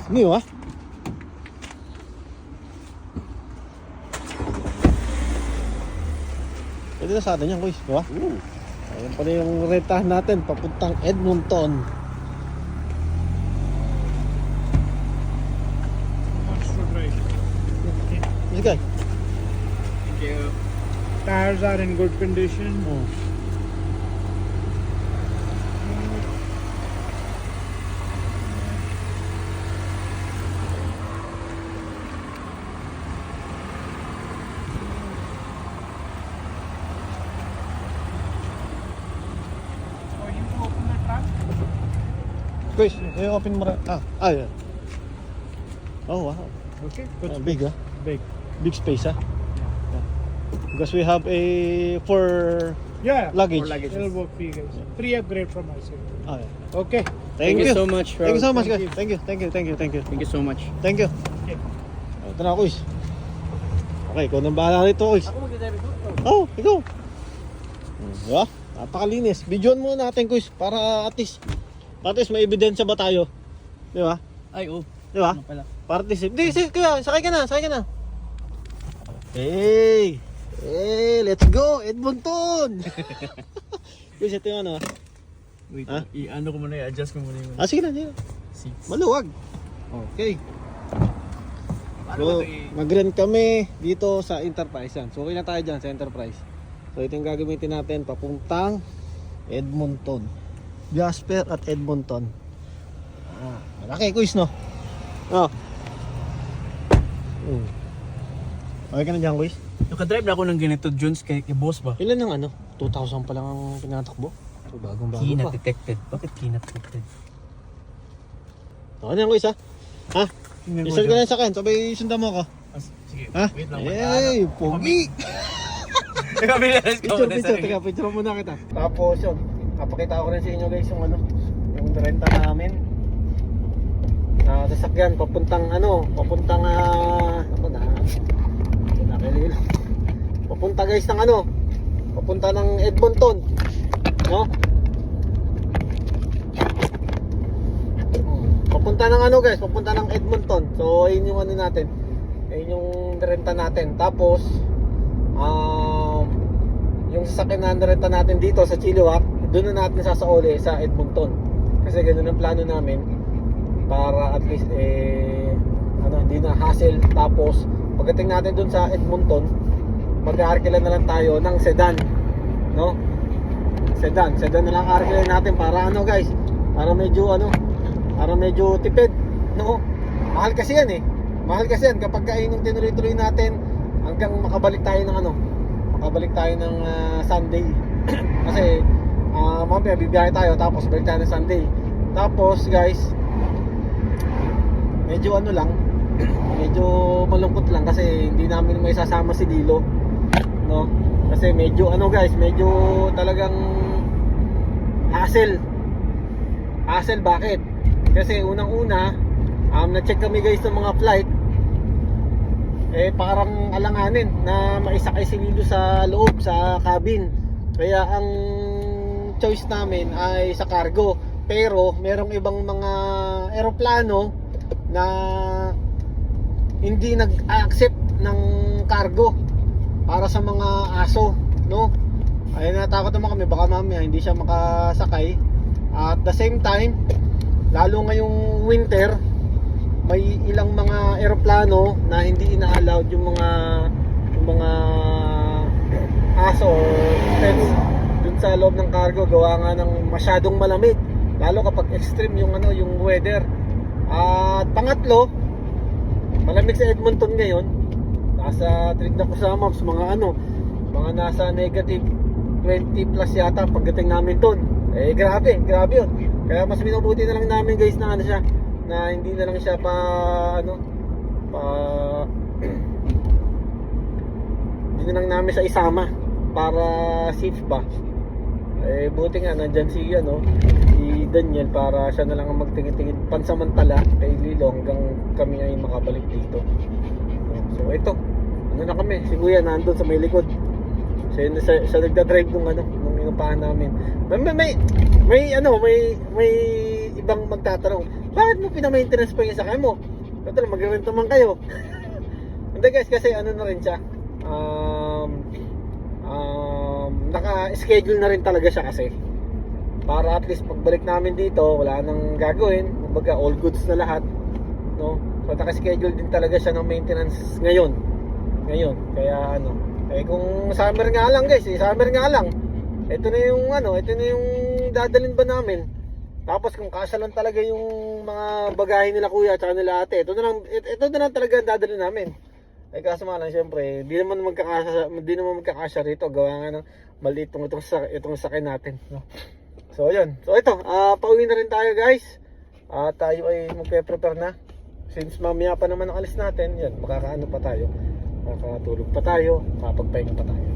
New ah. Pwede na sa atin yan, guys, di ba? Ayan pala yung rentahan natin papuntang Edmonton. Sige. Thank you. Tires are in good condition. Guys, i-open mo rin. Yeah. Oh, wow. Okay. Big ah. Big. Big space ah. Yeah. Because we have a for Yeah. luggage. It'll work for you guys. Free upgrade from my side. Yeah. Okay. Thank you so much, Rob. Thank you so much, Thank guys. you. Thank you. Thank you Thank you so much. Thank you. Okay. Ito na, guys. Okay, ikaw nang bahala rito, guys. Ako magdadrive ito. Oh, ikaw. Diba? Napakalinis. Videoan muna natin, guys, para at least may ebidensya ba tayo? Di ba? Ay, oh. Di ba? Ano pala? Para at least, di, kaya, sakay ka na. Hey! Hey, let's go! Edmonton! Guys, ito yung ano. Wait, Ha? i-ano ko muna, i-adjust ko muna yung Sige na, sige na. seats. Maluwag. Okay. Paano So, ba ito mag-rent kami dito sa Enterprise yan. So, okay na tayo dyan sa Enterprise. So, ito yung gagamitin natin papuntang Edmonton. Jasper at Edmonton. Malaki quiz, no? Okay ka na dyan, quiz? Nakadrive na ako ng ganito, Jones, kay boss ba? Ilan ang ano? 2,000 pa lang ang pinatakbo? So, bagong-bago Key not pa. detected. Bakit key not detected? Okay na yan, quiz, ha? Ha? Isal ka na sa akin, sabay sundan mo ako. Sige, Ha? wait lang. Hey, pogi! Picture muna kita. Tapos yun, napakita ko rin sa inyo guys yung ano, yung renta namin. Sasakyan papuntang papunta guys ng papunta ng Edmonton, no? Papunta ng Edmonton. So ayun yung natin. Ayun yung renta natin. Tapos yung sasakyan na renta natin dito sa Chilliwack, doon na natin sasauli sa Edmonton. Kasi ganoon ang plano namin para at least hindi na hassle. Tapos pagdating natin doon sa Edmonton, mag-aarkila na lang tayo ng sedan, no? Sedan na lang aarkila natin para guys, para medyo tipid, no? Mahal kasi yan kapag kain yung tinuloy-tuloy natin hanggang makabalik tayo ng Sunday. Kasi mamaya bibiyahe tayo tapos balik tayo ng Sunday. Tapos guys, medyo medyo malungkot lang kasi hindi namin may sasama si Dilo, no? Kasi medyo medyo talagang hassle. Bakit? Kasi unang-una, na-check kami guys ng mga flight. Parang alanganin na maisakay si Lilo sa loob, sa cabin. Kaya ang choice namin ay sa cargo. Pero merong ibang mga eroplano na hindi nag-accept ng cargo para sa mga aso, no? Ay natakot naman kami baka mamaya hindi siya makasakay. At the same time, lalo ngayong winter, may ilang mga eroplano na hindi ina-allowed yung mga aso o pets dun sa loob ng cargo, gawa nga ng masyadong malamig, lalo kapag extreme yung weather. At pangatlo, malamig sa Edmonton ngayon. Nasa tinignan ko sa maps, mga nasa negative 20 plus yata pagdating namin doon. Grabe yun. Kaya mas minubuti na lang namin guys na siya, na hindi na lang siya hindi na lang namin siya isama para safe ba. Buti nga nandyan si Daniel para siya na lang ang magtingin-tingin pansamantala kay Lilo hanggang kami ay makabalik dito. So ito, na kami, si Kuya nandun sa may likod. Siya nagda-drive nung inupahan namin. May ibang magtatanong, bakit mo pinamaintenance pa yung sakay mo? Total, mag-rent naman kayo. Hindi guys, kasi ano na rin siya. Naka-schedule na rin talaga siya kasi. Para at least pagbalik namin dito, wala nang gagawin. Kumbaga, all goods na lahat. No? So, naka-schedule din talaga siya ng maintenance ngayon. Kaya ano. Eh kung summer nga lang guys, summer nga lang. Ito na yung dadalhin ba namin. Tapos kung kasya lang talaga yung mga bagahe nila kuya at nila ate, ito na lang talaga ang dadalhin namin. Eh kaso nga lang syempre, di naman magkakasya rito, gawa nga ng maliit itong sakay natin, no? So ayun. So ito, pauwi na rin tayo guys. Tayo ay magpe-prepare na. Since mamaya pa naman ang alis natin, yan, makakaano pa tayo. Makakatulog pa tayo, kapagpahinga pa tayo.